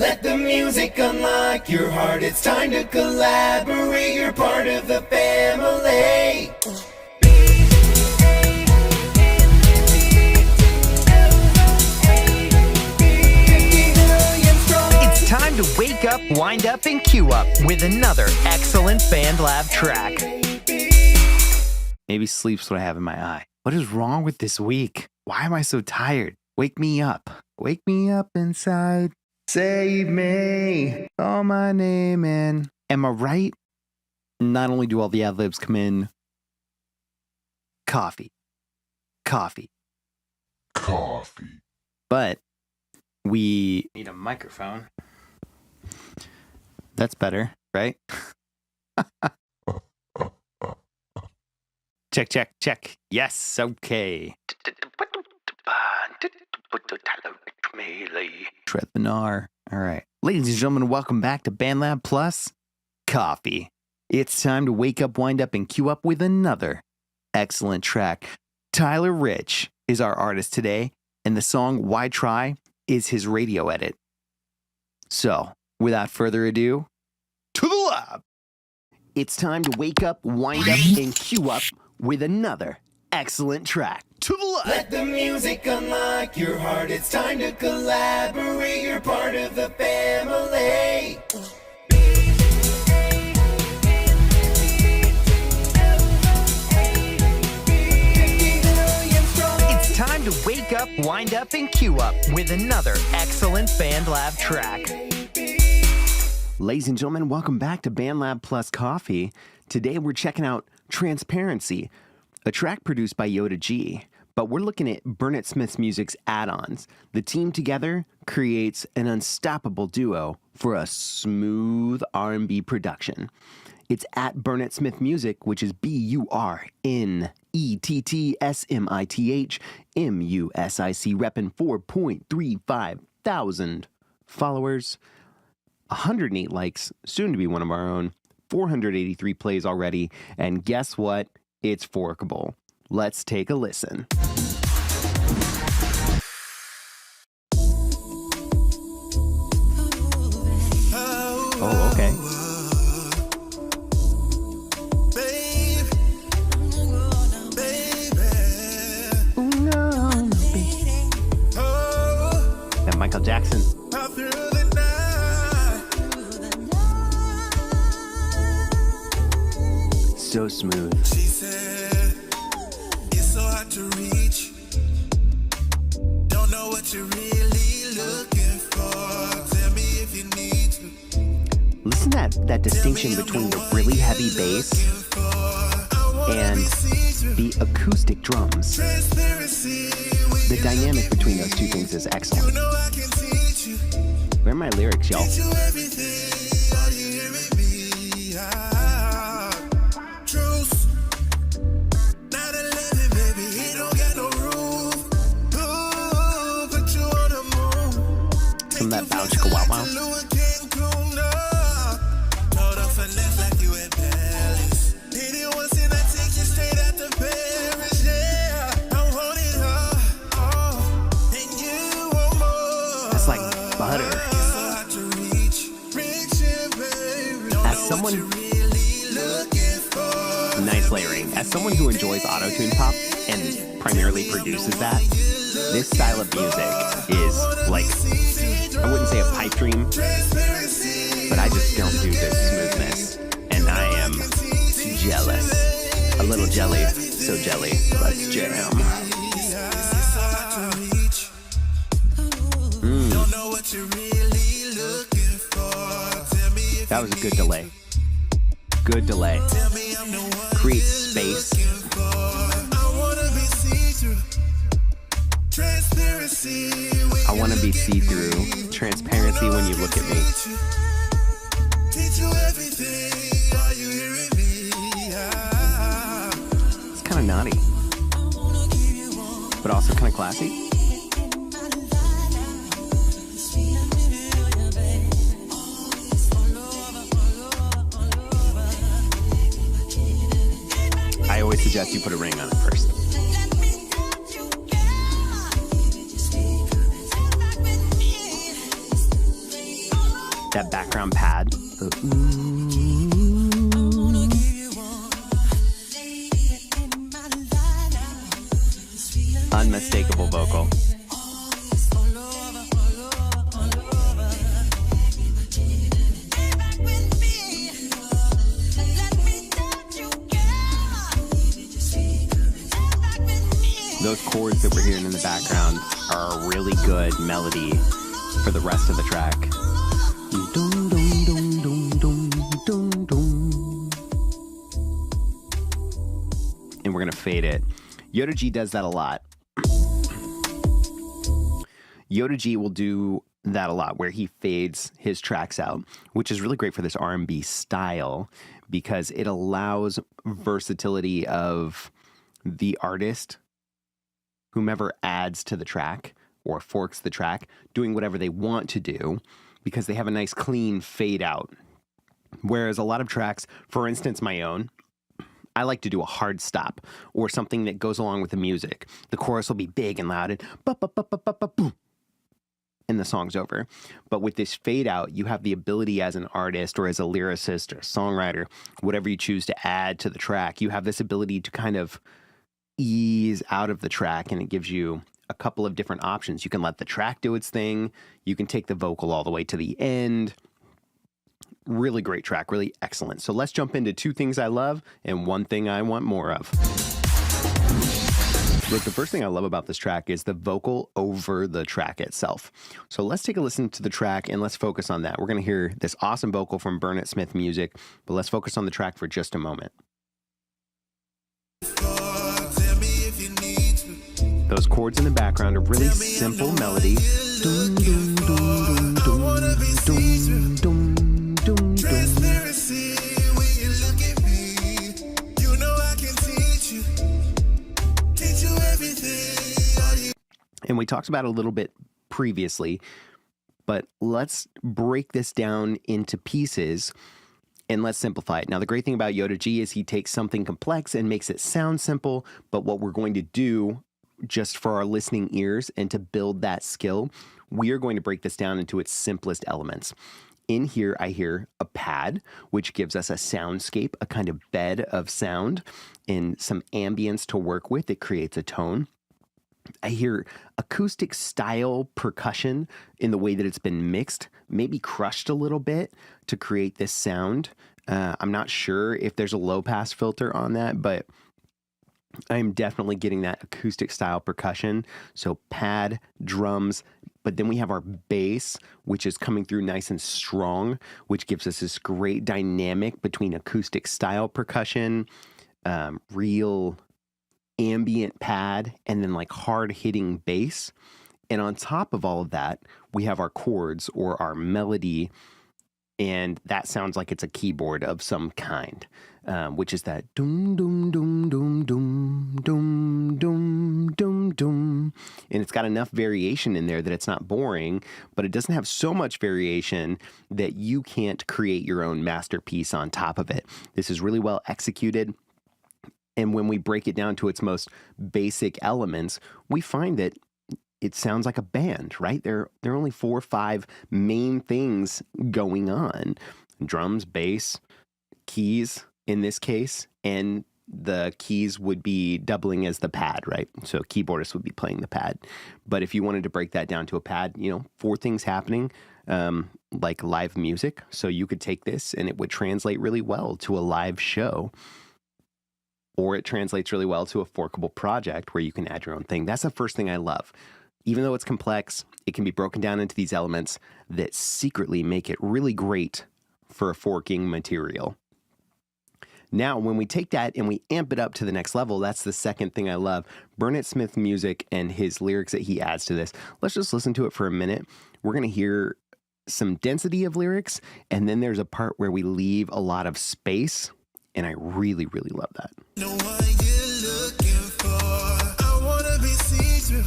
Let the music unlock your heart. It's time to collaborate. You're part of the family. It's time to wake up, wind up, and queue up with another excellent BandLab track. Maybe sleep's what I have in my eye. What is wrong with this week? Why am I so tired? Wake me up. Wake me up inside. Save me. Call my name in. Am I right? Not only do all the ad-libs come in, coffee. But we need a microphone. That's better, right? Check. Yes, okay. Tread the gnar. All right. Ladies and gentlemen, welcome back to BandLab Plus Coffee. It's time to wake up, wind up, and queue up with another excellent track. Tyler Rich is our artist today, and the song Why Try is his radio edit. So, without further ado, to the lab! It's time to wake up, wind up, and queue up with another excellent track. To the lab! Let the music unlock your heart. It's time to collaborate. You're part of the family. It's time to wake up, wind up, and queue up with another excellent BandLab track. Ladies and gentlemen, welcome back to BandLab Plus Coffee. Today we're checking out Transparency, a track produced by Yoda G. But we're looking at Burnett Smith's music's add-ons. The team together creates an unstoppable duo for a smooth R&B production. It's at Burnett Smith Music, which is BURNETTSMITHMUSIC, repping 4.35 thousand followers, 108 likes, soon to be one of our own, 483 plays already, and guess what? It's forkable. Let's take a listen. Oh, okay. That Michael Jackson. So smooth. She said, it's so hard to reach. Don't know what you're really looking for. Tell me if you need to. Listen to that distinction between the really heavy bass and the acoustic drums. The dynamic between those two things is excellent. Where are my lyrics, y'all? Some of that bounce, go wow wow. That's like butter. As someone, nice layering. As someone who enjoys auto-tune pop and primarily produces that, this style of music is like, I wouldn't say a pipe dream, but I just don't do this smoothness, and I am jealous. A little jelly, so jelly. Let's jam. That was a good delay. Good delay. Creates space. I want to be see-through. Transparency when you look at me. It's kind of naughty, but also kind of classy. I always suggest you put a ring on it first. that background pad. Unmistakable vocal. Those chords that we're hearing in the background are a really good melody for the rest of the track. And we're going to fade it. Yoda G does that a lot. Yoda G will do that a lot, where he fades his tracks out, which is really great for this R&B style because it allows versatility of the artist, whomever adds to the track or forks the track, doing whatever they want to do because they have a nice clean fade out. Whereas a lot of tracks, for instance, my own, I like to do a hard stop or something that goes along with the music. The chorus will be big and loud and boom, and the song's over. But with this fade out, you have the ability as an artist or as a lyricist or a songwriter, whatever you choose to add to the track, you have this ability to kind of ease out of the track, and it gives you a couple of different options. You can let the track do its thing. You can take the vocal all the way to the end. Really great track, really excellent. So let's jump into two things I love and one thing I want more of. Look, the first thing I love about this track is the vocal over the track itself. So let's take a listen to the track and let's focus on that. We're going to hear this awesome vocal from Burnett Smith Music, but let's focus on the track for just a moment. Those chords in the background are really simple melody. Dum, dum, dum, dum, dum, dum, dum, Transparency, when you look at me, you know I can teach you everything. And we talked about it a little bit previously, but let's break this down into pieces and let's simplify it. Now, the great thing about Yoda G is he takes something complex and makes it sound simple, but what we're going to do just for our listening ears and to build that skill, we are going to break this down into its simplest elements. In here, I hear a pad, which gives us a soundscape, a kind of bed of sound and some ambience to work with. It creates a tone. I hear acoustic style percussion in the way that it's been mixed, maybe crushed a little bit to create this sound. I'm not sure if there's a low pass filter on that, but I'm definitely getting that acoustic style percussion. So pad, drums, but then we have our bass, which is coming through nice and strong, which gives us this great dynamic between acoustic style percussion, real ambient pad, and then like hard hitting bass. And on top of all of that, we have our chords or our melody, and that sounds like it's a keyboard of some kind, which is that dum dum dum dum dum dum dum dum dum, and it's got enough variation in there that it's not boring, but it doesn't have so much variation that you can't create your own masterpiece on top of it. This is really well executed. And when we break it down to its most basic elements, we find that it sounds like a band, right? There are only 4 or 5 main things going on. Drums, bass, keys in this case, and the keys would be doubling as the pad, right? So keyboardist would be playing the pad. But if you wanted to break that down to a pad, 4 things happening, like live music. So you could take this and it would translate really well to a live show. Or it translates really well to a forkable project where you can add your own thing. That's the first thing I love. Even though it's complex, it can be broken down into these elements that secretly make it really great for a forking material. Now, when we take that and we amp it up to the next level, that's the second thing I love. Burnett Smith Music and his lyrics that he adds to this. Let's just listen to it for a minute. We're going to hear some density of lyrics, and then there's a part where we leave a lot of space, and I really, really love that. No one you're looking for. I wanna be see-through.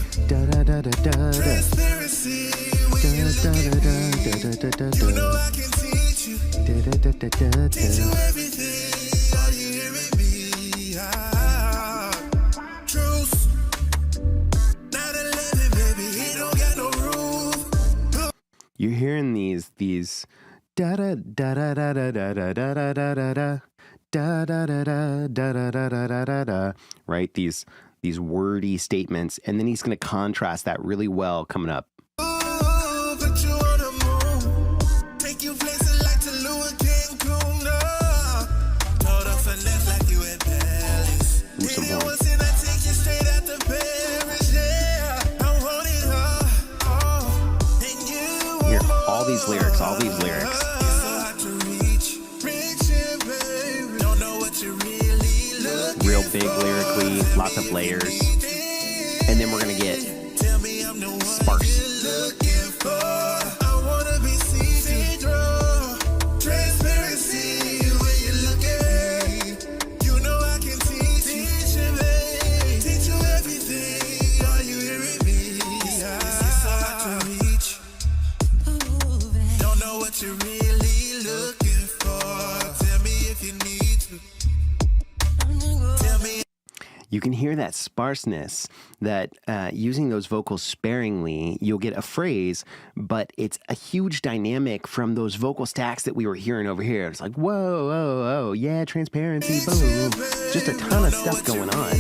Transparency when you look at me. You know I can teach you. Teach you everything. Are you hearing me? Truth. 9/11, baby. He don't got no roof. You're hearing these da da da da da da da da da da da da. Da, da, da, da, da, da, da, da, da, da. Right? These wordy statements, and then he's going to contrast that really well coming up. Ooh, put you on the moon. Take you places like Tulum and Cancun. Told her finesse like you at Paris. Ooh, some Did you horn. once and I take you straight out to Paris? Yeah, I wanted her. Oh, and you Here, want more. all these lyrics, all these lyrics. It's so hard to reach. Reaching, baby. Don't know what you really looking Real big for. lyrically, lots of layers. And then we're going to get Tell me I'm the one sparse. you're looking for. I wanna be see-through. Transparency when you look at me. You know I can teach you, babe. Teach you everything. Are you hearing me? It's so hard to reach. Don't know what you're really looking for. Tell me if you need to. Tell me. You can hear that sparseness, that using those vocals sparingly, you'll get a phrase, but it's a huge dynamic from those vocal stacks that we were hearing over here. It's like, whoa, whoa, whoa, yeah, transparency, boom. Just a ton of stuff going on.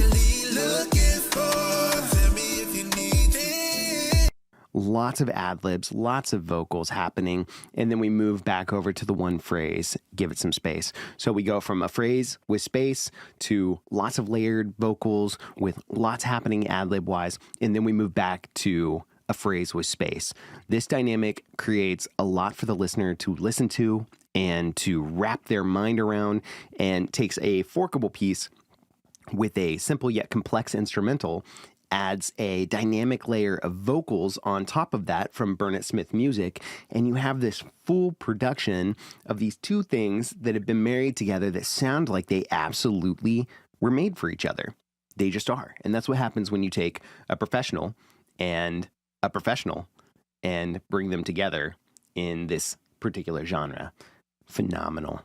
Lots of ad-libs, lots of vocals happening, and then we move back over to the one phrase, give it some space. So we go from a phrase with space to lots of layered vocals with lots happening ad-lib-wise, and then we move back to a phrase with space. This dynamic creates a lot for the listener to listen to and to wrap their mind around, and takes a forkable piece with a simple yet complex instrumental, adds a dynamic layer of vocals on top of that from Burnett Smith Music, and you have this full production of these two things that have been married together that sound like they absolutely were made for each other. They just are. And that's what happens when you take a professional and bring them together in this particular genre. Phenomenal.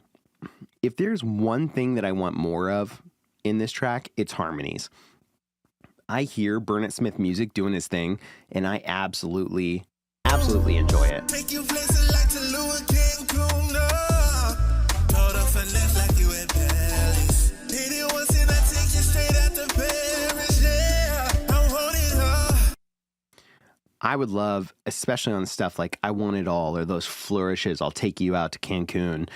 If there's one thing that I want more of in this track, it's harmonies. I hear Burnett Smith Music doing his thing, and I absolutely enjoy it. Take you places like Tulum and Cancun. Told her finesse like you at Paris. Did it once and I take you straight out to Paris. Yeah, I wanted her. I would love, especially on stuff like I Want It All or those flourishes, I'll take you out to Cancun.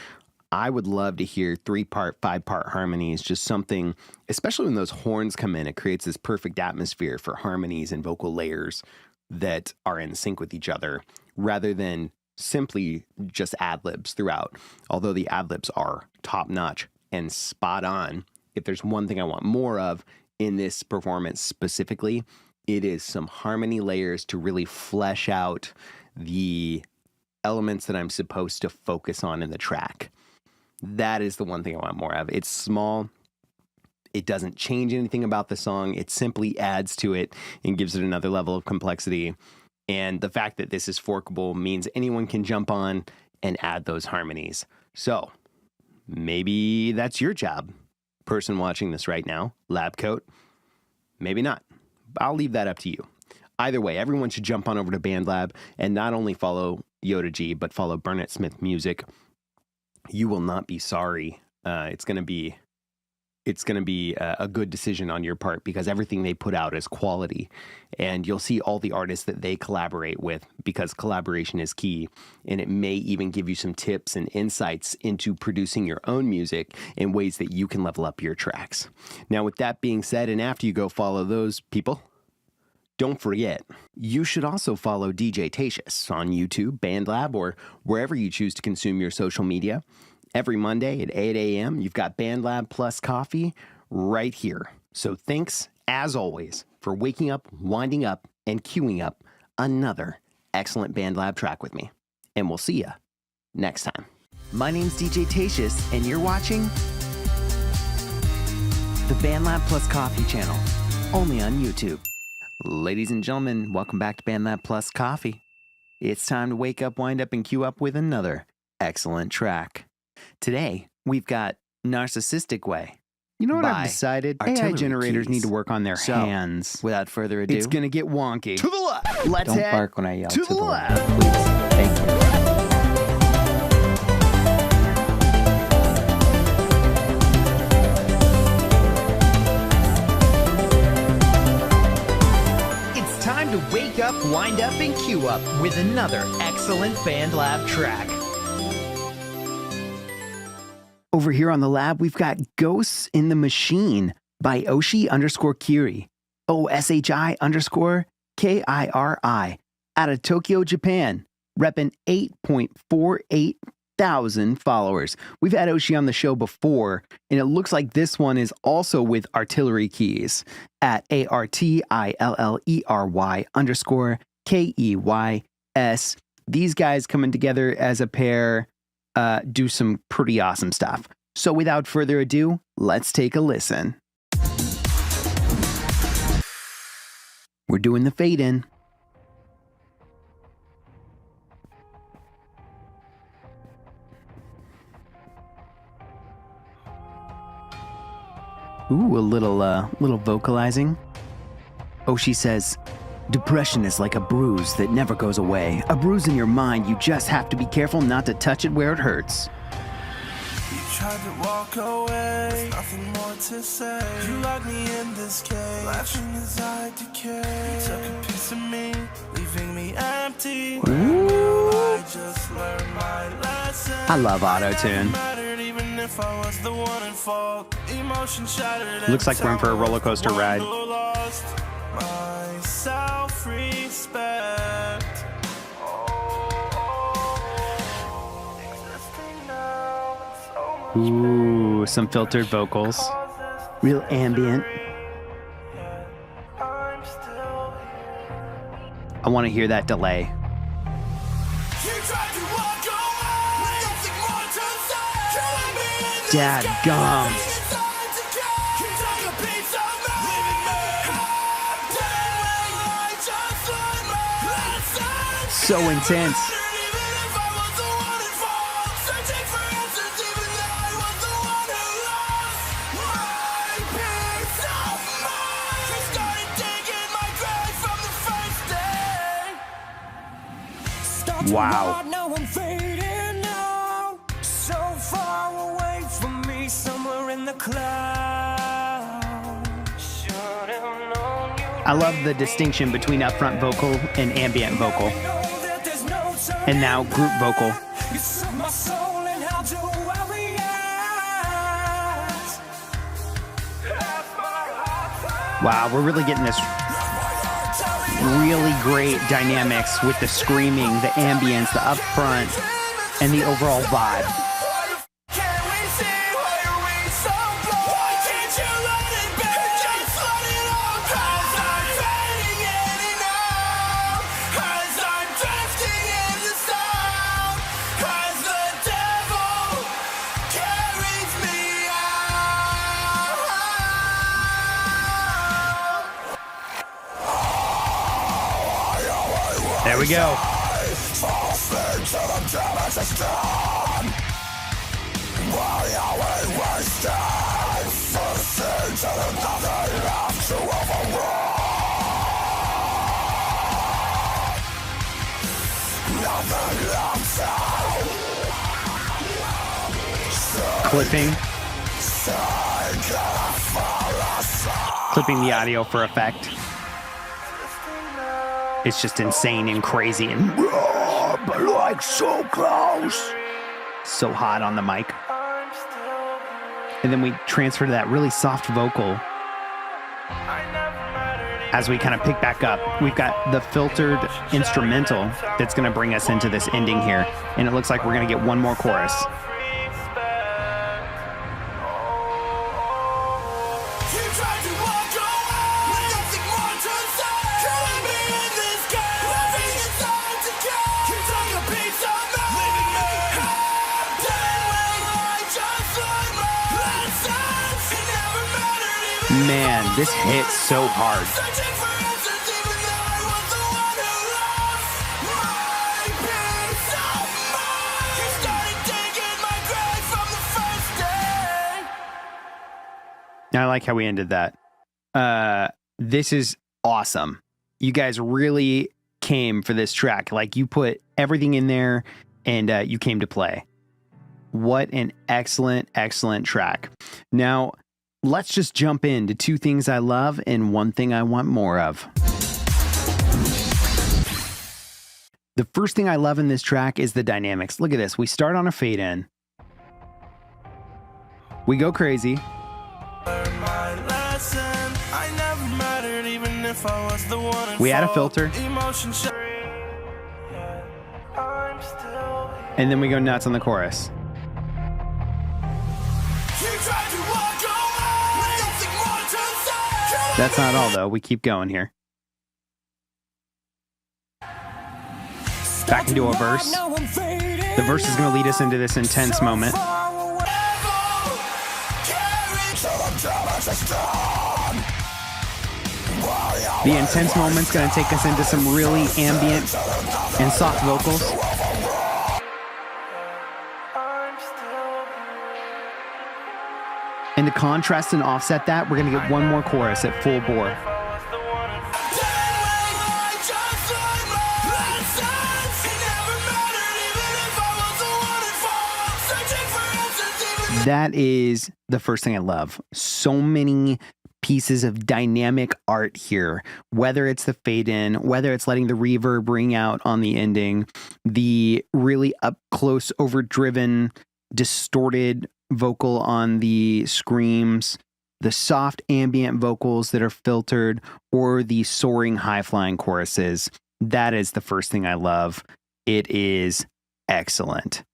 I would love to hear 3-part, 5-part harmonies, just something, especially when those horns come in, it creates this perfect atmosphere for harmonies and vocal layers that are in sync with each other, rather than simply just ad-libs throughout. Although the ad-libs are top-notch and spot on, if there's one thing I want more of in this performance specifically, it is some harmony layers to really flesh out the elements that I'm supposed to focus on in the track. That is the one thing I want more of. It's small. It doesn't change anything about the song. It simply adds to it and gives it another level of complexity. And the fact that this is forkable means anyone can jump on and add those harmonies. So maybe that's your job, person watching this right now, lab coat. Maybe not. I'll leave that up to you. Either way, everyone should jump on over to BandLab and not only follow Yoda G, but follow Burnett Smith Music. You will not be sorry. It's going to be a good decision on your part, because everything they put out is quality, and you'll see all the artists that they collaborate with, because collaboration is key, and it may even give you some tips and insights into producing your own music in ways that you can level up your tracks. Now, with that being said, and after you go follow those people, don't forget, you should also follow DJ Tatious on YouTube, BandLab, or wherever you choose to consume your social media. Every Monday at 8 a.m., you've got BandLab plus coffee right here. So thanks, as always, for waking up, winding up, and queuing up another excellent BandLab track with me. And we'll see you next time. My name's DJ Tatious, and you're watching the BandLab plus coffee channel, only on YouTube. Ladies and gentlemen, welcome back to BandLab Plus Coffee. It's time to wake up, wind up, and queue up with another excellent track. Today, we've got Narcissistic Way. You know what I've decided? AI generators need to work on their hands. Without further ado, it's going to get wonky. To the left! Let's Don't head bark when I yell. to the left, please. Thank you. up, wind up, and cue up with another excellent BandLab track. Over here on the lab, we've got Ghosts in the Machine by Oshi_Kiri, OSHI_KIRI, out of Tokyo, Japan, repping 8.48 thousand followers. We've had Oshi on the show before, and it looks like this one is also with Artillery Keys at ARTILLERY_KEYS. These guys coming together as a pair do some pretty awesome stuff. So without further ado, let's take a listen. We're doing the fade in. Ooh, a little vocalizing. Oshi says, depression is like a bruise that never goes away. A bruise in your mind, you just have to be careful not to touch it where it hurts. You tried to walk away, there's nothing more to say. You locked me in this cage, laughing as I decay. You took a piece of me, leaving me empty. Ooh. I just learned my lesson. I love auto-tune. If I was the one in fault, emotion shattered. Looks like we're in for a roller coaster ride. Lost my self-respect. Ooh, some filtered vocals. Real ambient. I want to hear that delay. Dadgum. So intense. Wow. I love the distinction between upfront vocal and ambient vocal. And now group vocal. Wow, we're really getting this really great dynamics with the screaming, the ambience, the upfront, and the overall vibe. There we go. Clipping the audio for effect. It's just insane and crazy and but like so close. So hot on the mic. And then we transfer to that really soft vocal. As we kind of pick back up, we've got the filtered instrumental that's going to bring us into this ending here. And it looks like we're going to get one more chorus. Man, this hits so hard. I like how we ended that. This is awesome. You guys really came for this track. Like, you put everything in there and you came to play. What an excellent, excellent track. Now, let's just jump into two things I love and one thing I want more of. The first thing I love in this track is the dynamics. Look at this. We start on a fade in. We go crazy. We add a filter. And then we go nuts on the chorus. That's not all, though. We keep going here. Back into a verse. The verse is going to lead us into this intense moment. The intense moment's going to take us into some really ambient and soft vocals. And to contrast and offset that, we're going to get one more chorus at full bore. That is the first thing I love. So many pieces of dynamic art here, whether it's the fade in, whether it's letting the reverb ring out on the ending, the really up close, overdriven, distorted vocal on the screams, the soft ambient vocals that are filtered, or the soaring high flying choruses. That is the first thing I love. It is excellent.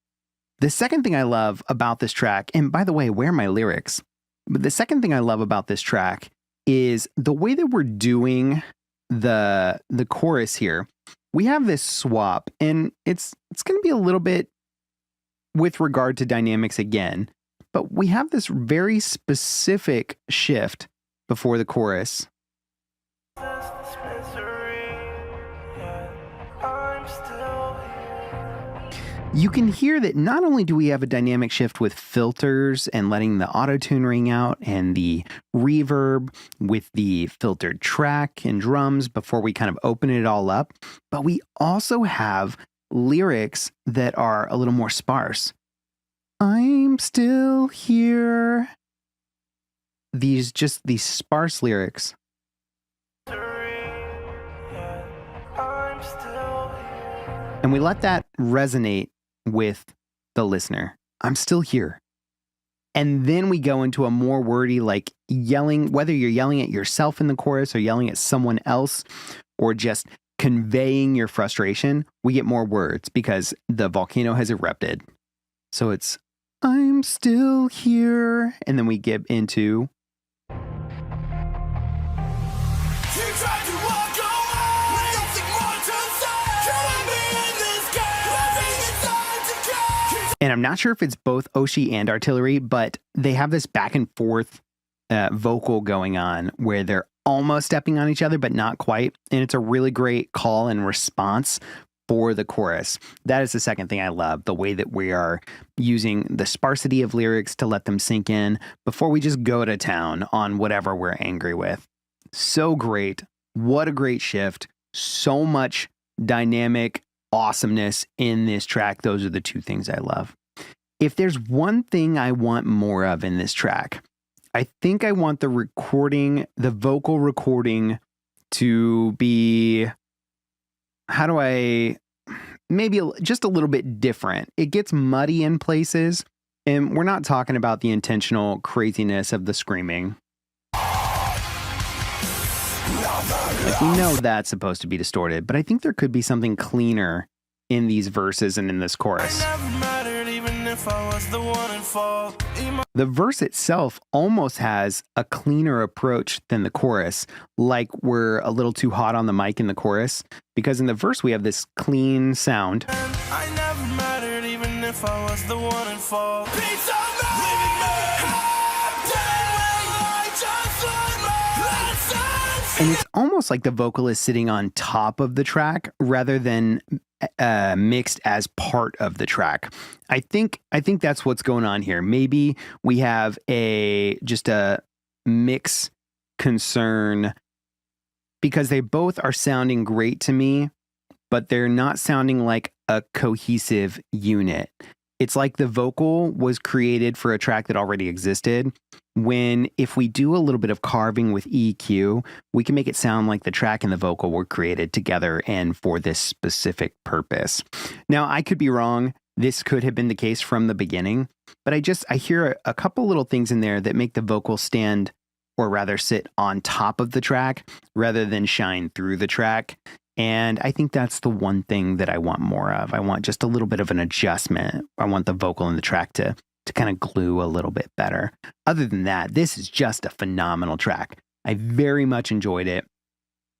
The second thing I love about this track, and by the way, where are my lyrics? But the second thing I love about this track is the way that we're doing the chorus here. We have this swap, and it's going to be a little bit with regard to dynamics again, but we have this very specific shift before the chorus. You can hear that not only do we have a dynamic shift with filters and letting the auto-tune ring out and the reverb with the filtered track and drums before we kind of open it all up, but we also have lyrics that are a little more sparse. I'm still here. These sparse lyrics. And we let that resonate with the listener. I'm still here. And then we go into a more wordy, like yelling, whether you're yelling at yourself in the chorus or yelling at someone else or just conveying your frustration, we get more words because the volcano has erupted. So it's, I'm still here. And then we get into, and I'm not sure if it's both Oshi and artillery, but they have this back and forth vocal going on where they're almost stepping on each other, but not quite. And it's a really great call and response for the chorus. That is the second thing I love, the way that we are using the sparsity of lyrics to let them sink in before we just go to town on whatever we're angry with. So great. What a great shift. So much dynamic awesomeness in this track. Those are the two things I love. If there's one thing I want more of in this track, I think I want the recording, the vocal recording to be, maybe just a little bit different. It gets muddy in places, and we're not talking about the intentional craziness of the screaming. Like, we know that's supposed to be distorted, but I think there could be something cleaner in these verses and in this chorus. The verse itself almost has a cleaner approach than the chorus, like we're a little too hot on the mic in the chorus, because in the verse we have this clean sound. I never mattered even if I was the one in fault. And it's almost like the vocal is sitting on top of the track rather than mixed as part of the track. I think that's what's going on here. Maybe we have just a mix concern because they both are sounding great to me, but they're not sounding like a cohesive unit. It's like the vocal was created for a track that already existed. If we do a little bit of carving with EQ, we can make it sound like the track and the vocal were created together and for this specific purpose. Now, I could be wrong. This could have been the case from the beginning, but I hear a couple little things in there that make the vocal stand, or rather sit on top of the track rather than shine through the track. And I think that's the one thing that I want more of. I want just a little bit of an adjustment. I want the vocal and the track to kind of glue a little bit better. Other than that, this is just a phenomenal track. I very much enjoyed it.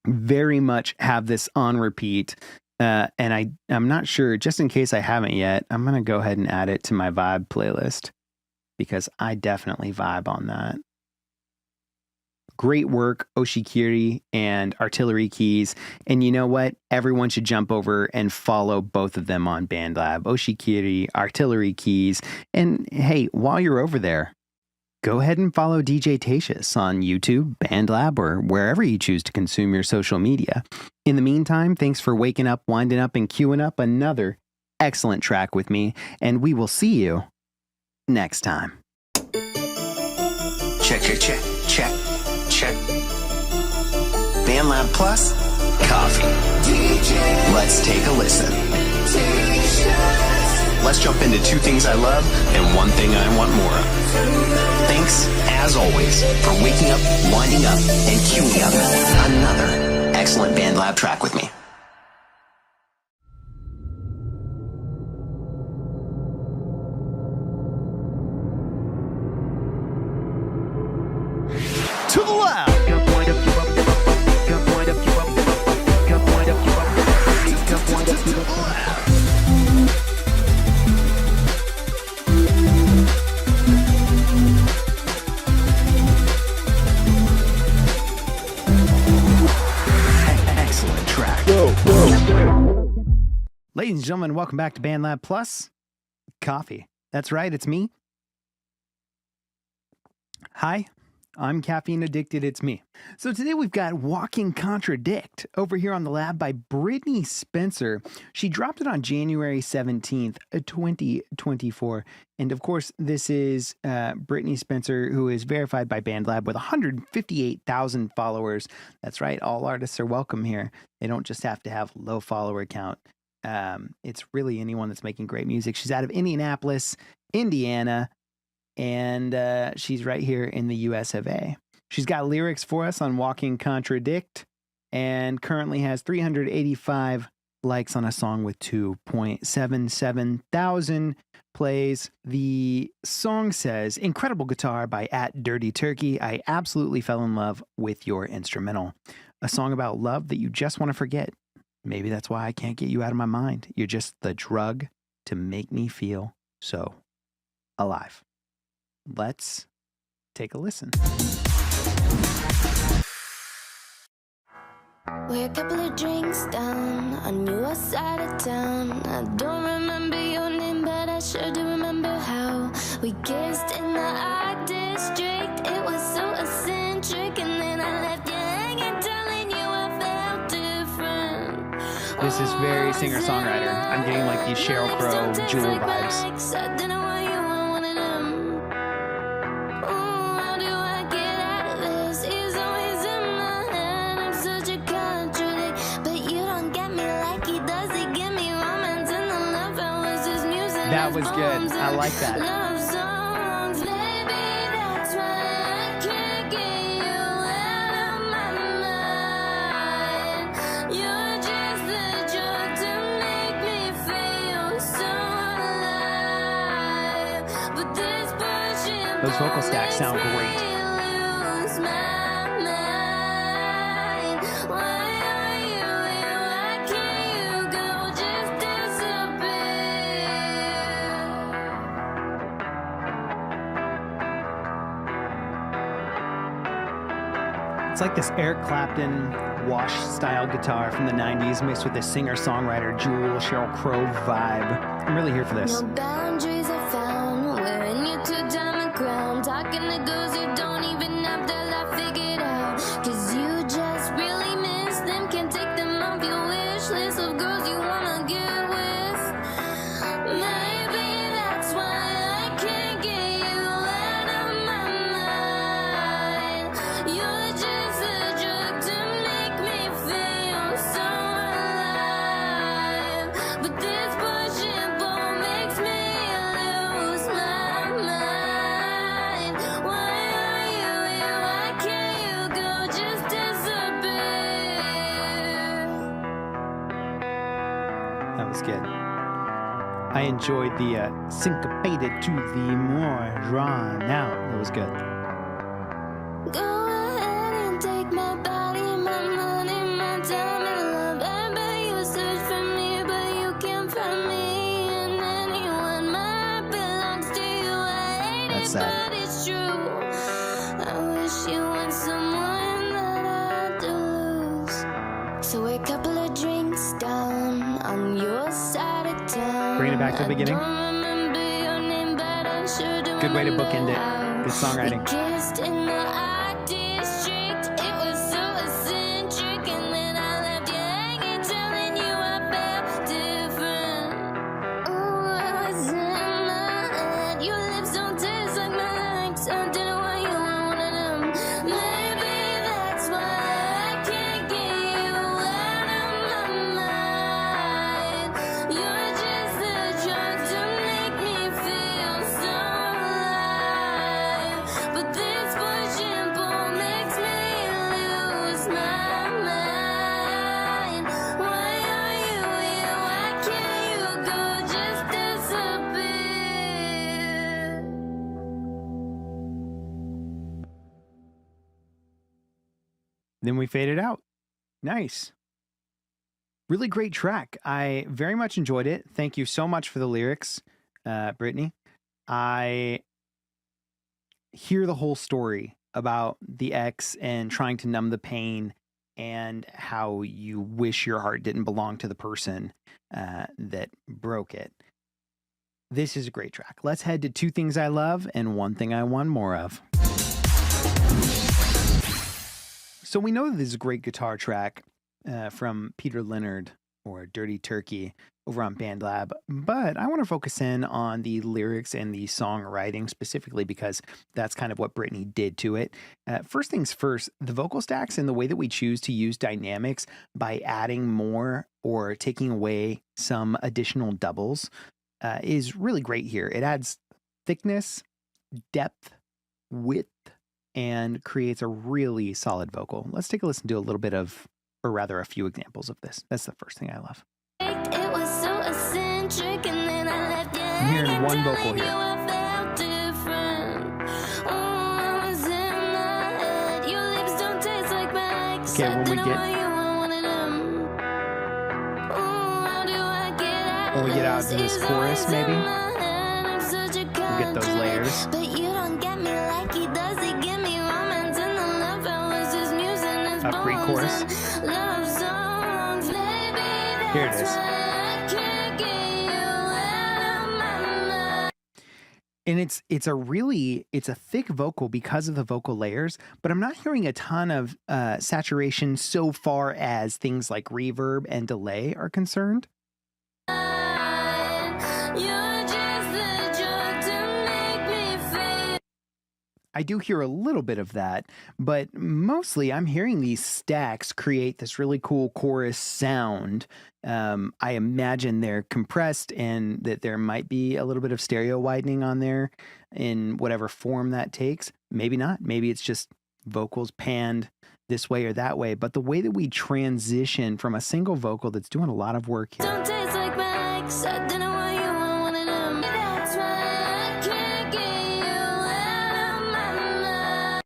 Very much have this on repeat. And I'm not sure, just in case I haven't yet, I'm going to go ahead and add it to my vibe playlist because I definitely vibe on that. Great work, Oshikiri and Artillery Keys. And you know what? Everyone should jump over and follow both of them on BandLab. Oshikiri, Artillery Keys. And hey, while you're over there, go ahead and follow DJ Tatious on YouTube, BandLab, or wherever you choose to consume your social media. In the meantime, thanks for waking up, winding up, and queuing up another excellent track with me. And we will see you next time. Check. BandLab Plus, coffee. Let's take a listen. Let's jump into two things I love and one thing I want more of. Thanks, as always, for waking up, winding up, and queuing up another excellent BandLab track with me. To the left. Excellent track. Ladies and gentlemen, welcome back to BandLab Plus Coffee. That's right, it's me. Hi. I'm caffeine addicted, it's me. So today we've got Walking Contradict over here on the lab by Brittany Spencer. She dropped it on January 17th, 2024. And of course, this is Brittany Spencer, who is verified by BandLab with 158,000 followers. That's right, all artists are welcome here. They don't just have to have low follower count. It's really anyone that's making great music. She's out of Indianapolis, Indiana. And she's right here in the US of A. She's got lyrics for us on Walking Contradict and currently has 385 likes on a song with 2.77 thousand plays. The song says, incredible guitar by @DirtyTurkey. I absolutely fell in love with your instrumental. A song about love that you just want to forget. Maybe that's why I can't get you out of my mind. You're just the drug to make me feel so alive. Let's take a listen. We're a couple of drinks down on your side of town. I don't remember your name, but I sure do remember how we kissed in the art district. It was so eccentric, and then I left you hanging, telling you I felt different. This is very singer-songwriter. I'm getting like these Sheryl Crow, Jewel vibes. I didn't want you, I wanted him. How do I get out of this? He's always in my head. I'm such a contradict, but you don't get me like he does. He give me romance and the love hours, his music. That was good. I like that. Love songs, maybe that's why I can't get you out of my mind. You're just the drug to make me feel so alive. But this pushing Those vocal stacks sound makes me great. lose my mind. Why are you here? Why can't you go? Just disappear. It's like this Eric Clapton wash style guitar from the 90s mixed with this singer-songwriter Jewel, Sheryl Crow vibe. I'm really here for this. No boundaries are found, wearing your two-diamond crown, talking to girls who don't even have their life figured out. Cause you just really miss them, can't take them off your wish list of girls you wanna get with. Maybe that's I enjoyed the syncopated to the more drawn out. That was good. Go ahead and take my body, my money, my time and love. I bet you search for me, but you can't find me in anyone. My heart belongs to you. I hate That's it, sad. but it's true. I wish you were someone that I had to lose. So we're a couple of drinks down on your side of town. Bring it back to the beginning. I don't remember your name, but I'm sure to Good way to bookend remember it. how Good songwriting. we kissed in the art district. It was so eccentric, and then I left you hanging, telling you I felt different. Oh, I was in my head. Your lips don't taste like mine, so I didn't want you. I wanted them. Maybe that's why I can't get you out of my mind. You're just the drug to make me feel so alive. But this push and pull makes me lose my mind. Why are you here? Why can't you go? Just disappear. Then we faded out. Nice. Really great track. I very much enjoyed it. Thank you so much for the lyrics, Brittany. I hear the whole story about the ex and trying to numb the pain and how you wish your heart didn't belong to the person that broke it. This is a great track. Let's head to Two Things I Love and One Thing I Want More Of. So we know that this is a great guitar track from Peter Leonard or Dirty Turkey over on BandLab, but I want to focus in on the lyrics and the songwriting specifically because that's kind of what Brittany did to it. First things first, the vocal stacks and the way that we choose to use dynamics by adding more or taking away some additional doubles is really great here. It adds thickness, depth, width, and creates a really solid vocal. Let's take a listen to a little bit of, or rather a few examples of this. That's the first thing I love. It was so eccentric, and then I left you I'm hearing hanging, one vocal telling you here. I felt different. Oh, I was in my head. Your lips don't taste like my ex. Okay, I when we didn't get- want you, I wanted them. Oh, how do I get out When we get out of to this He's chorus, always in maybe, my head. I'm such a we'll get those conjurer. layers. But you don't get me like he does. He give me romance and the love hours, his music and his A bones pre-chorus. and love songs. Maybe Here it that's is. why I can't get you out of my mind. And it's a thick vocal because of the vocal layers, but I'm not hearing a ton of saturation so far as things like reverb and delay are concerned. You're just the drug to make me feel. I do hear a little bit of that, but mostly I'm hearing these stacks create this really cool chorus sound. I imagine they're compressed and that there might be a little bit of stereo widening on there in whatever form that takes. Maybe not. Maybe it's just vocals panned this way or that way. But the way that we transition from a single vocal that's doing a lot of work here. Don't taste like my ex. I didn't want you, I wanted him. That's why I can't get you out of my mind.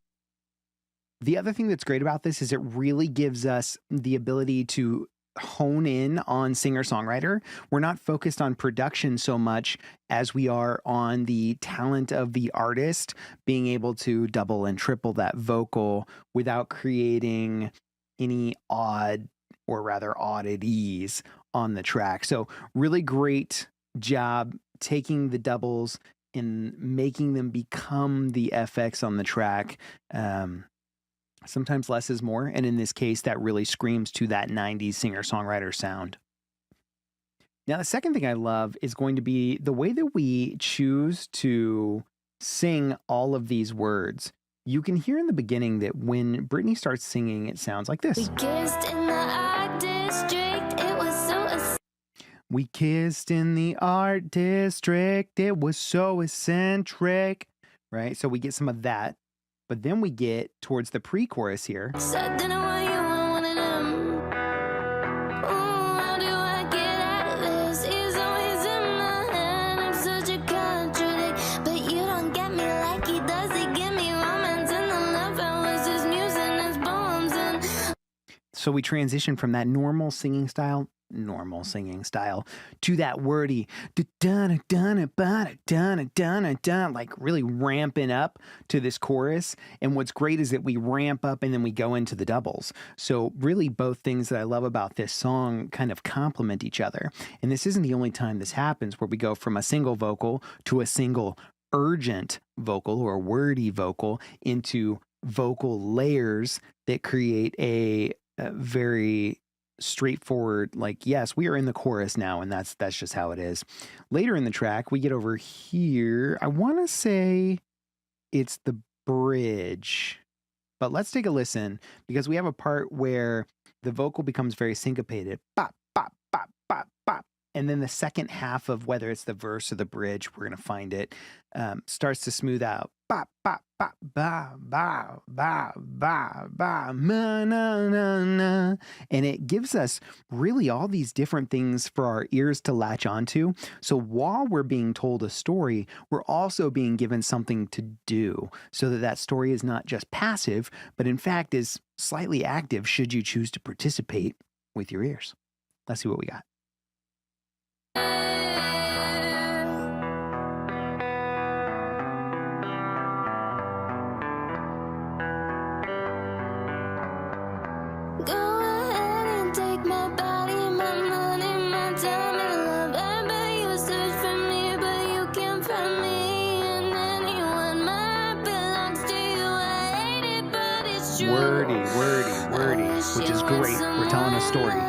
The other thing that's great about this is it really gives us the ability to hone in on singer-songwriter. We're not focused on production so much as we are on the talent of the artist being able to double and triple that vocal without creating any odd or rather oddities on the track. So really great job taking the doubles and making them become the FX on the track. Sometimes less is more, and in this case, that really screams to that 90s singer-songwriter sound. Now, the second thing I love is going to be the way that we choose to sing all of these words. You can hear in the beginning that when Brittany starts singing, it sounds like We this. kissed in the art district. It was so We kissed in the art district. It was so eccentric, right? So we get some of that. But then we get towards the pre-chorus here. I didn't want you, I wanted him. Oh, how do I get out of this? He's always in my So we transition from that normal singing style to that wordy like really ramping up to this chorus. And what's great is that we ramp up and then we go into the doubles. So really both things that I love about this song kind of complement each other. And this isn't the only time this happens, where we go from a single vocal to a single urgent vocal or wordy vocal into vocal layers that create a very straightforward, like, yes, we are in the chorus now, and that's just how it is. Later in the track, we get over here. I want to say it's the bridge, but let's take a listen, because we have a part where the vocal becomes very syncopated. Bop, bop, bop, bop, bop. And then the second half of whether it's the verse or the bridge, we're going to find it, starts to smooth out. Bop, bop, bop, ba, ba, ba, ba, ba, na, na, na, na. And it gives us really all these different things for our ears to latch onto. So while we're being told a story, we're also being given something to do, so that that story is not just passive, but in fact is slightly active should you choose to participate with your ears. Let's see what we got. Go ahead and take my body, my money, my time and love. I bet you search for me, but you can't find me. And anyone might belongs to you. I hate it, but it's true. Wordy, which is great. We're telling a story.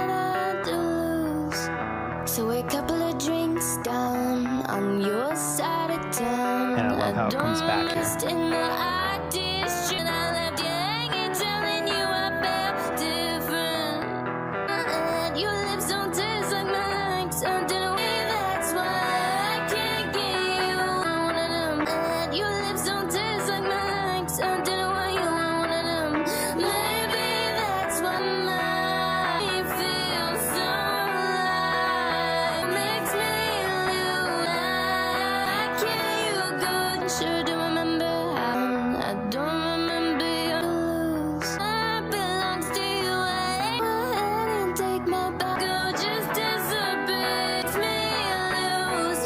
So a couple of drinks down on your side of town. And I love how it comes back here.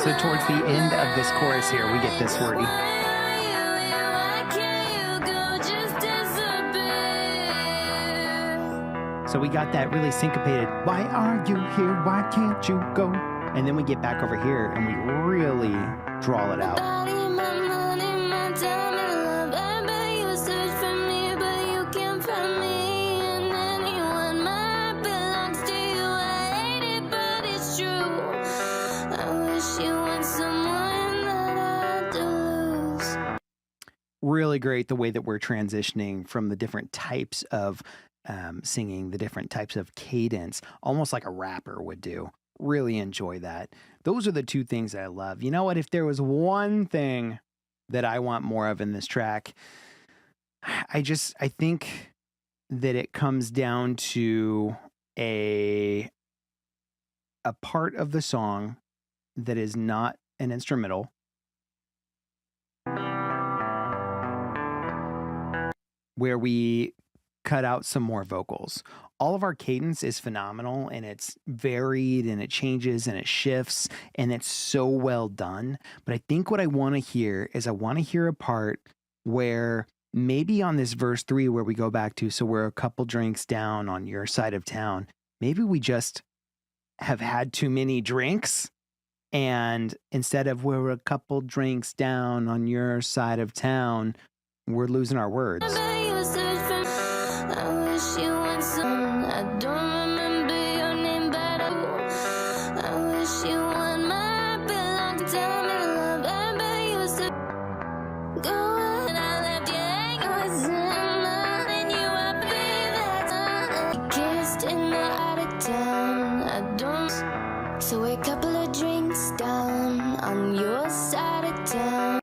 So towards the end of this chorus here, we get this wordy. So we got that really syncopated, why are you here, why can't you go? And then we get back over here and we really drawl it out. Really great the way that we're transitioning from the different types of singing, the different types of cadence, almost like a rapper would do. Really enjoy that. Those are the two things that I love. You know what? If there was one thing that I want more of in this track, I think that it comes down to a part of the song that is not an instrumental, where we cut out some more vocals. All of our cadence is phenomenal, and it's varied, and it changes, and it shifts, and it's so well done. But I think what I want to hear is I want to hear a part where maybe on this verse 3 where we go back to, so we're a couple drinks down on your side of town, maybe we just have had too many drinks, and instead of we're a couple drinks down on your side of town, we're losing our words. So a couple of drinks down on your side of town.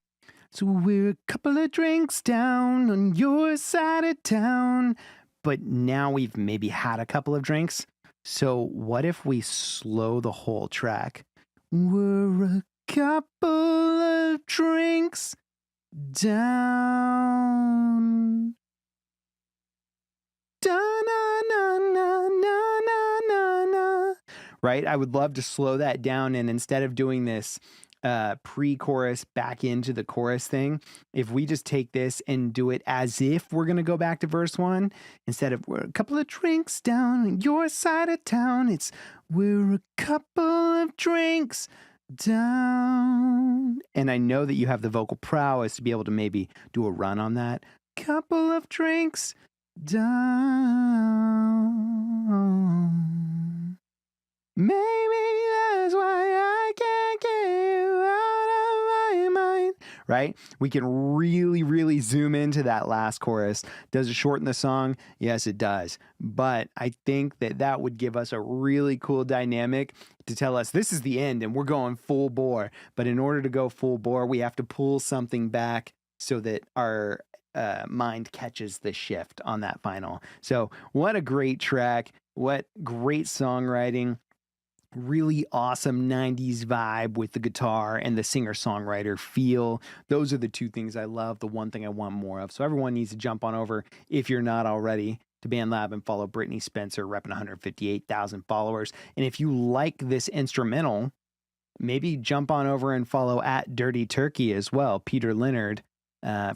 So we're a couple of drinks down on your side of town. But now we've maybe had a couple of drinks. So what if we slow the whole track? We're a couple of drinks down. Da-na-na-na. right? I would love to slow that down, and instead of doing this pre-chorus back into the chorus thing, if we just take this and do it as if we're going to go back to verse 1, instead of we're a couple of drinks down your side of town, it's we're a couple of drinks down. And I know that you have the vocal prowess to be able to maybe do a run on that. Couple of drinks down. Maybe that's why I can't get you out of my mind. Right? We can really, really zoom into that last chorus. Does it shorten the song? Yes, it does. But I think that that would give us a really cool dynamic to tell us this is the end and we're going full bore. But in order to go full bore, we have to pull something back so that our mind catches the shift on that final. So what a great track. What great songwriting. Really awesome 90s vibe with the guitar and the singer-songwriter feel. Those are the two things I love, the one thing I want more of. So everyone needs to jump on over, if you're not already, to BandLab and follow Brittany Spencer, repping 158,000 followers. And if you like this instrumental, maybe jump on over and follow at Dirty Turkey as well, Peter Leonard,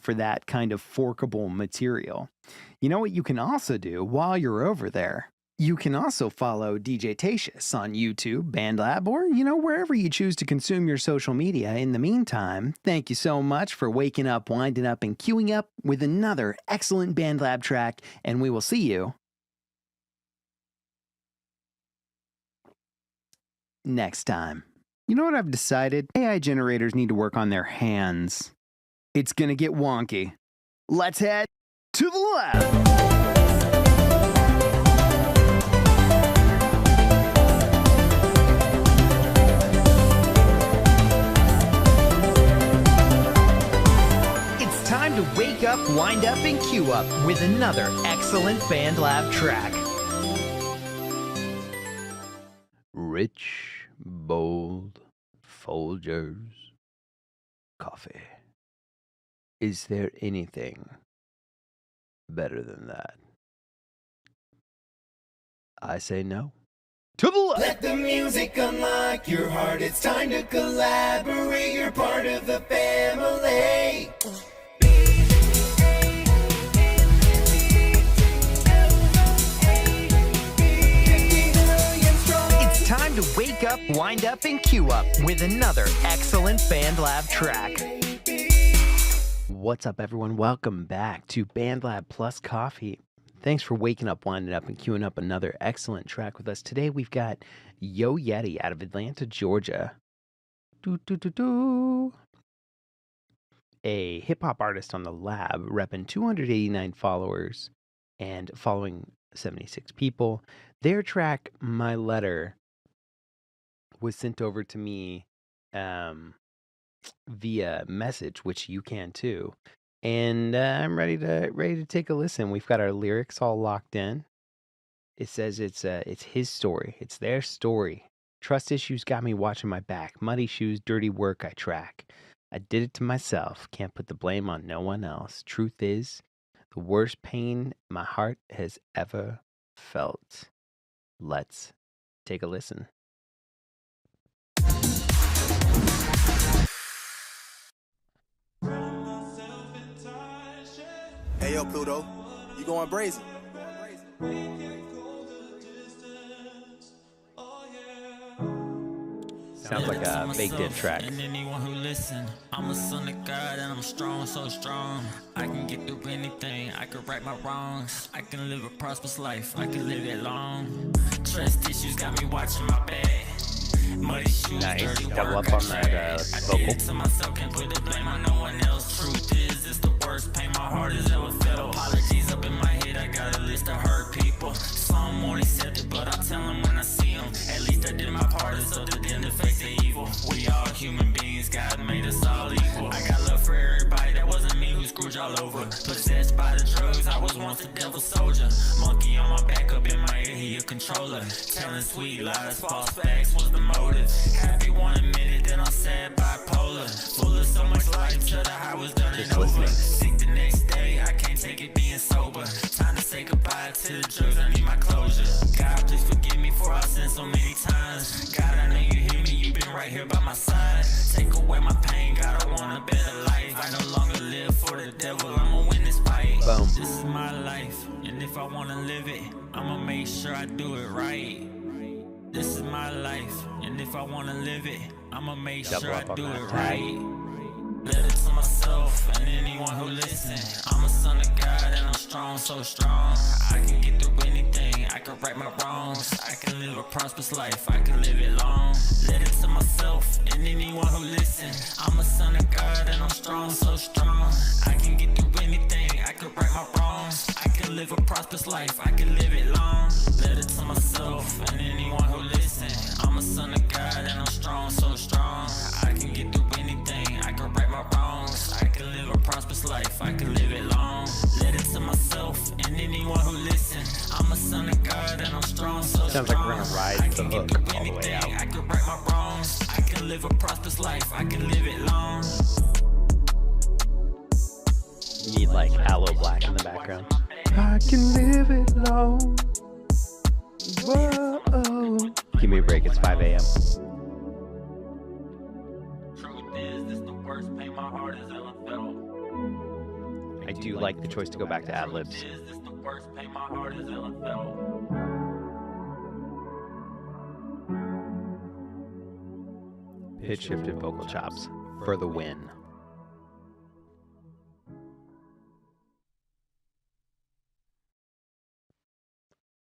for that kind of forkable material. You know what you can also do while you're over there? You can also follow DJ Tatious on YouTube, BandLab, or, wherever you choose to consume your social media. In the meantime, thank you so much for waking up, winding up, and queuing up with another excellent BandLab track, and we will see you next time. You know what I've decided? AI generators need to work on their hands. It's gonna get wonky. Let's head to the lab. Time to wake up, wind up, and queue up with another excellent BandLab track. Rich, bold, Folgers coffee. Is there anything better than that? I say no. To the left. Let the music unlock your heart. It's time to collaborate. You're part of the family. Time to wake up, wind up, and queue up with another excellent BandLab track. What's up, everyone? Welcome back to BandLab Plus Coffee. Thanks for waking up, winding up, and queuing up another excellent track with us. Today we've got Yo Yeti out of Atlanta, Georgia. A hip-hop artist on the lab, repping 289 followers and following 76 people. Their track, My Letter, was sent over to me via message, which you can too. And I'm ready to take a listen. We've got our lyrics all locked in. It says it's his story. It's their story. Trust issues got me watching my back. Muddy shoes, dirty work I track. I did it to myself. Can't put the blame on no one else. Truth is, the worst pain my heart has ever felt. Let's take a listen. Hey yo, Pluto, you going brazen? Sounds like a baked-in track. And anyone who listen, I'm a son of God and I'm strong, so strong. I can get through anything, I can right my wrongs. I can live a prosperous life, I can live it long. Trust issues got me watching my back. Muddy shoes, Nice. dirty Double work, up I on that track. I vocal. did it to myself, can't put the blame on no one else. Truth is, it's the worst pain my heart has ever felt. Apologies up in my head, I got a list of hurt people. Some won't accept it, but I'll tell them when I see them. At least I did my part, it's up to them to face the evil. We all human beings, God made us all equal. I got love for everybody, that wasn't me who screwed y'all over. Possessed by the drugs, I was once a devil soldier. Monkey on my back, up in my ear, he a controller. Telling sweet lies, false facts was the motive. Happy 1 minute, then I'm sad, bipolar. Full of so much life, till the high was done and over. Sick the next day, I can't take it being sober. Time to say goodbye to the drugs, I need my closure. God, please forgive me for I sinned so many times. want a better life. I no longer live for the devil, I'ma win this fight. Boom. This is my life, and if I wanna live it, I'ma make sure I do it right. This is my life, and if I wanna live it, I'ma make sure I do it right. Let it to myself and anyone who listens. I'm a son of God and I'm strong, so strong. I can get through anything, I can right my wrongs. I can live a prosperous life, I can live it long. Let it to myself and anyone who listens. I'm a son of God and I'm strong, so strong. I can get through anything, I can right my wrongs. I can live a prosperous life, I can live it long. Let it to myself and anyone who listens. I'm a son of God and I'm strong, so strong. I can get through anything, I can right my wrongs. I can live a prosperous life, I can live it long. Let it to myself and anyone who listens. I'm a son of God and I'm strong, so Sounds like strong. we're gonna ride I the can hook get through all the way anything, out. I can right my wrongs. I can live a prosperous life, I can live it long. You need like Aloe Black in the background. I can live it long. Whoa. Give me a break, it's 5 a.m. Truth is, this the worst pain my heart has ever felt. I do like the choice to go back to ad-libs. Truth is, this the worst pain my heart has ever felt. Pitch shifted vocal chops for the win.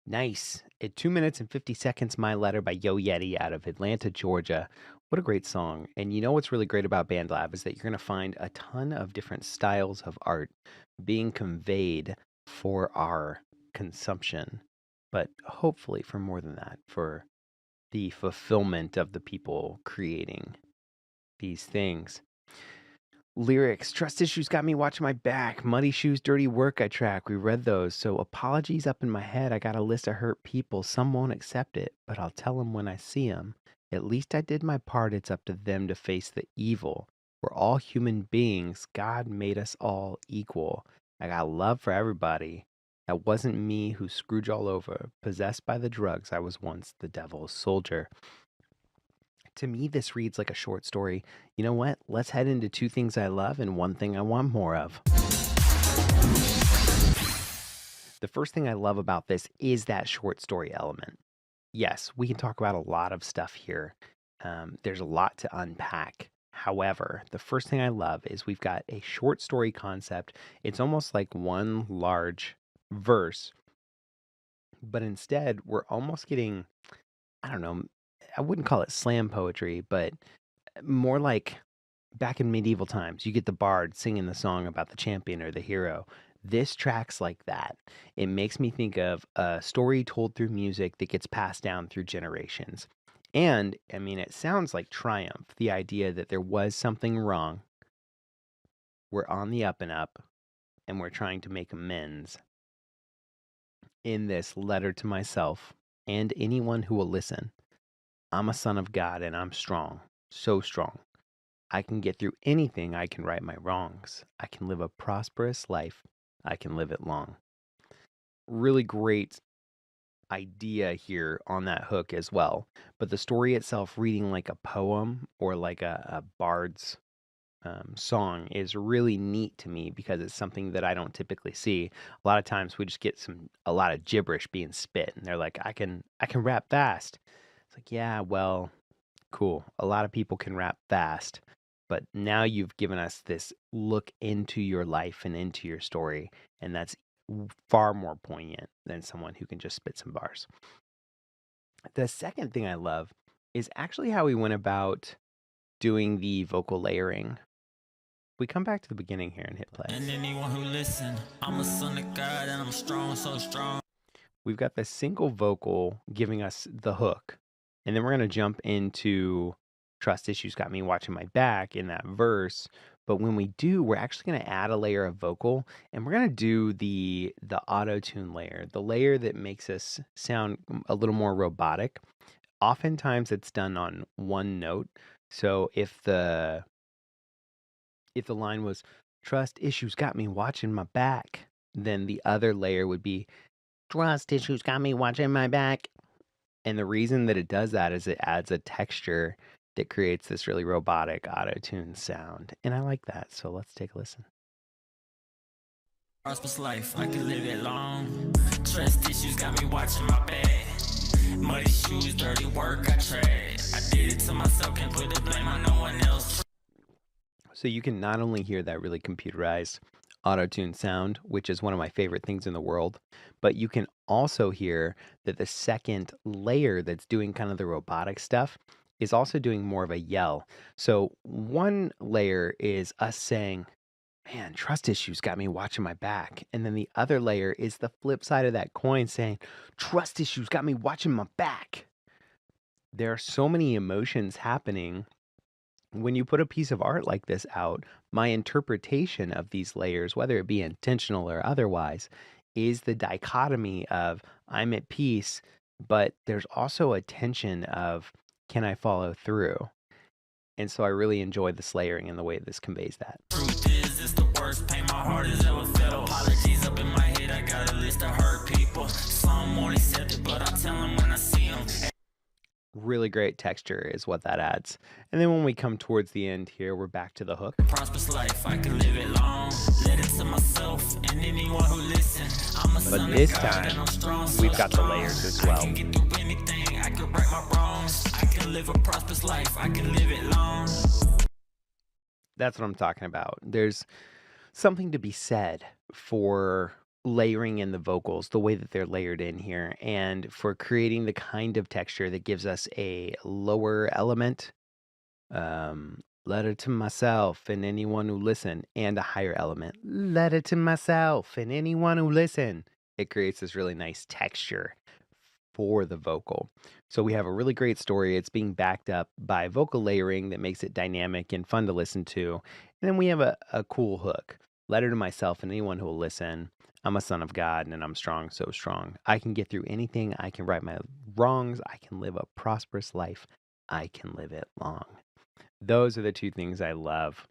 Nice. At 2 minutes and 50 seconds, My Letter by Yo Yeti out of Atlanta, Georgia. What a great song. And you know what's really great about BandLab is that you're going to find a ton of different styles of art being conveyed for our consumption, but hopefully for more than that, for the fulfillment of the people creating these things. Lyrics, trust issues got me watching my back. Muddy shoes, dirty work, I track. We read those. So apologies up in my head. I got a list of hurt people. Some won't accept it, but I'll tell them when I see them. At least I did my part. It's up to them to face the evil. We're all human beings. God made us all equal. I got love for everybody. That wasn't me who screwed y'all over. Possessed by the drugs, I was once the devil's soldier. To me, this reads like a short story. You know what? Let's head into two things I love and one thing I want more of. The first thing I love about this is that short story element. Yes, we can talk about a lot of stuff here. There's a lot to unpack. However, the first thing I love is we've got a short story concept. It's almost like one large verse, but instead we're almost getting, I don't know, I wouldn't call it slam poetry, but more like back in medieval times, you get the bard singing the song about the champion or the hero. This track's like that. It makes me think of a story told through music that gets passed down through generations. And, I mean, it sounds like triumph, the idea that there was something wrong. We're on the up and up, and we're trying to make amends. In this letter to myself and anyone who will listen, I'm a son of God and I'm strong, so strong. I can get through anything, I can right my wrongs. I can live a prosperous life, I can live it long. Really great idea here on that hook as well. But the story itself, reading like a poem or like a bard's song, is really neat to me because it's something that I don't typically see. A lot of times we just get a lot of gibberish being spit, and they're like, I can rap fast. It's like, yeah, well, cool. A lot of people can rap fast, but now you've given us this look into your life and into your story, and that's far more poignant than someone who can just spit some bars. The second thing I love is actually how we went about doing the vocal layering. We come back to the beginning here and hit play. And anyone who listen, I'm a son of God and I'm strong, so strong. We've got the single vocal giving us the hook, and then we're going to jump into trust issues got me watching my back in that verse. But when we do, we're actually going to add a layer of vocal, and we're going to do the auto-tune layer, the layer that makes us sound a little more robotic. Oftentimes it's done on one note. So if the line was trust issues got me watching my back, then the other layer would be trust issues got me watching my back. And the reason that it does that is it adds a texture that creates this really robotic auto-tune sound. And I like that. So let's take a listen. Prosperous life, I can live it long. Trust issues got me watching my back. Muddy shoes, dirty work, I trade. I did it to myself, can't put the blame on no one else. So you can not only hear that really computerized auto-tune sound, which is one of my favorite things in the world, but you can also hear that the second layer that's doing kind of the robotic stuff is also doing more of a yell. So one layer is us saying, man, trust issues got me watching my back. And then the other layer is the flip side of that coin saying, trust issues got me watching my back. There are so many emotions happening. When you put a piece of art like this out, my interpretation of these layers, whether it be intentional or otherwise, is the dichotomy of I'm at peace, but there's also a tension of can I follow through? And so I really enjoy this layering and the way this conveys that. Truth is, it's the worst pain my heart has ever felt. Apologies up in my head, I got a list of hurt people. Some won't accept it, but I'll tell them when I see them. Really great texture is what that adds. And then when we come towards the end here, we're back to the hook. Prosperous life, I can live it long. Let it to myself and anyone who listens. I'm a But this time, we've got the layers as well. I can get through anything, I can right my wrongs. I can live a prosperous life, I can live it long. That's what I'm talking about. There's something to be said for layering in the vocals, the way that they're layered in here, and for creating the kind of texture that gives us a lower element, letter to myself and anyone who listen, and a higher element, letter to myself and anyone who listen. It creates this really nice texture for the vocal. So we have a really great story. It's being backed up by vocal layering that makes it dynamic and fun to listen to. And then we have a cool hook, letter to myself and anyone who will listen. I'm a son of God and I'm strong, so strong. I can get through anything. I can right my wrongs. I can live a prosperous life. I can live it long. Those are the two things I love.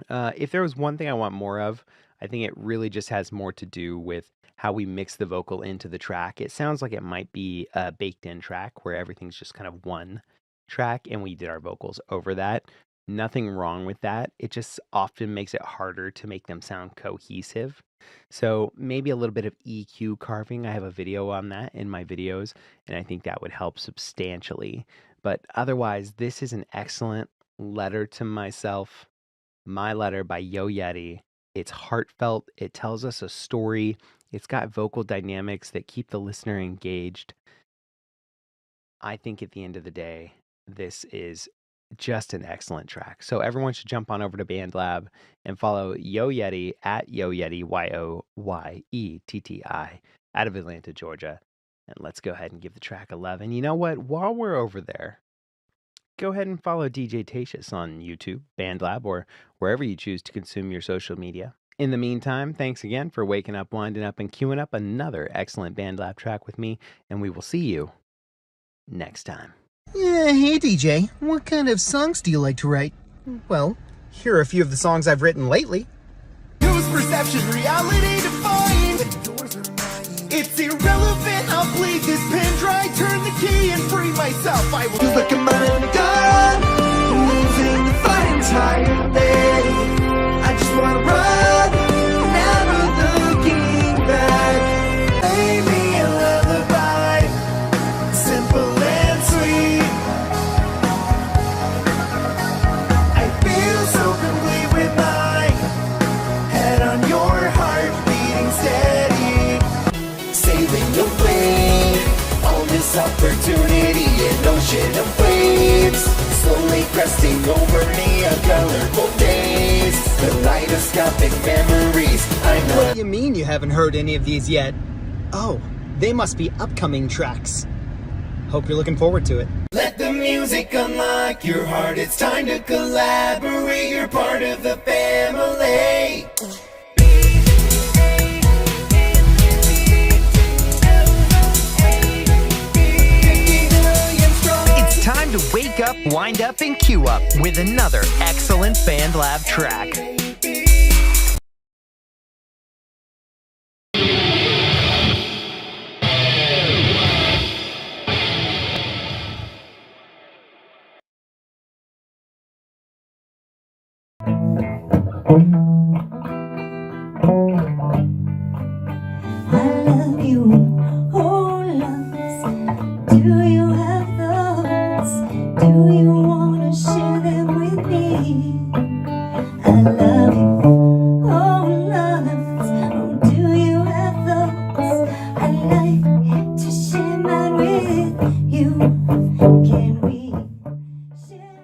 If there was one thing I want more of, I think it really just has more to do with how we mix the vocal into the track. It sounds like it might be a baked in track where everything's just kind of one track and we did our vocals over that. Nothing wrong with that. It just often makes it harder to make them sound cohesive. So maybe a little bit of EQ carving. I have a video on that in my videos, and I think that would help substantially. But otherwise, this is an excellent letter to myself, My Letter by Yo Yeti. It's heartfelt. It tells us a story. It's got vocal dynamics that keep the listener engaged. I think at the end of the day, this is just an excellent track. So everyone should jump on over to BandLab and follow Yo Yeti at Yo Yeti, YOYETTI, out of Atlanta, Georgia. And let's go ahead and give the track a love. And you know what? While we're over there, go ahead and follow DJ Tatious on YouTube, BandLab, or wherever you choose to consume your social media. In the meantime, thanks again for waking up, winding up, and queuing up another excellent BandLab track with me, and we will see you next time. Yeah, hey DJ, what kind of songs do you like to write? Well, here are a few of the songs I've written lately. Use perception, reality defined. It's irrelevant, I'll bleed this pen dry. Turn the key and free myself. I will look at my gun, losing the fight entirely. I just wanna run, never looking back. Play me a lullaby, simple and sweet. I feel so complete with my head on your heart beating steady. Sailing away on this opportunity, an ocean of waves slowly cresting over me, a colorful days, kaleidoscopic memories. I know. What do you mean you haven't heard any of these yet? Oh, they must be upcoming tracks. Hope you're looking forward to it. Let the music unlock your heart. It's time to collaborate. You're part of the family. It's time to wake up, wind up, and queue up with another excellent BandLab track. love you, oh loves. Do you have thoughts? Do you wanna share them with me? I love you, oh loves. Oh, do you have thoughts? I'd like to share mine with you. Can we share?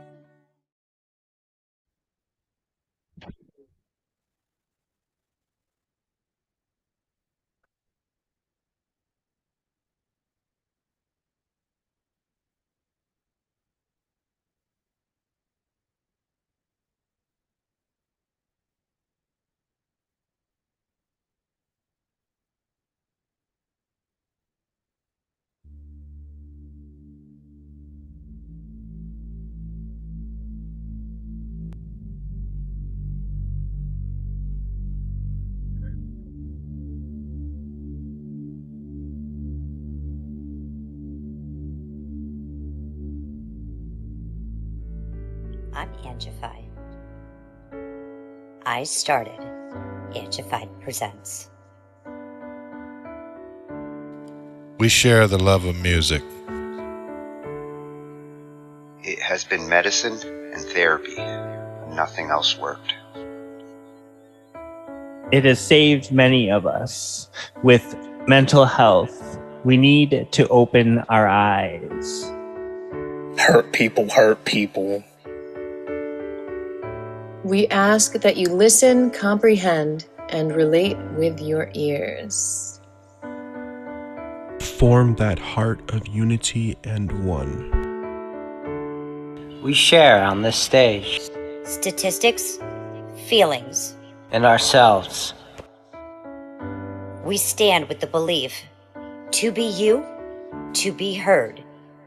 I'm Angified. I started Angified Presents. We share the love of music. It has been medicine and therapy. Nothing else worked. It has saved many of us. With mental health, we need to open our eyes. Hurt people hurt people. We ask that you listen, comprehend, and relate with your ears. Form that heart of unity and one. We share on this stage. Statistics, feelings, And ourselves. we stand with the belief to be you, to be heard,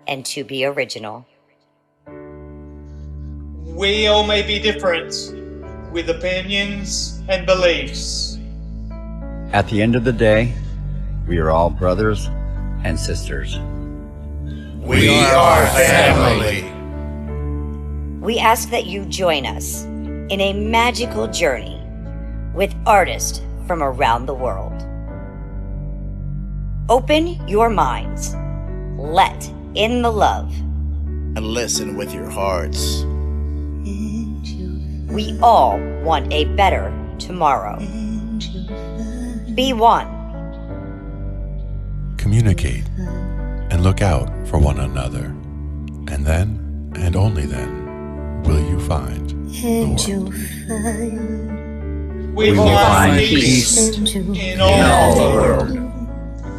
and to be original. We all may be different, with opinions and beliefs. At the end of the day, we are all brothers and sisters. We are family. We ask that you join us in a magical journey with artists from around the world. Open your minds, let in the love, and listen with your hearts. We all want a better tomorrow. Be one. Communicate and look out for one another. And then, and only then, will you find the world. We will find peace in all the world.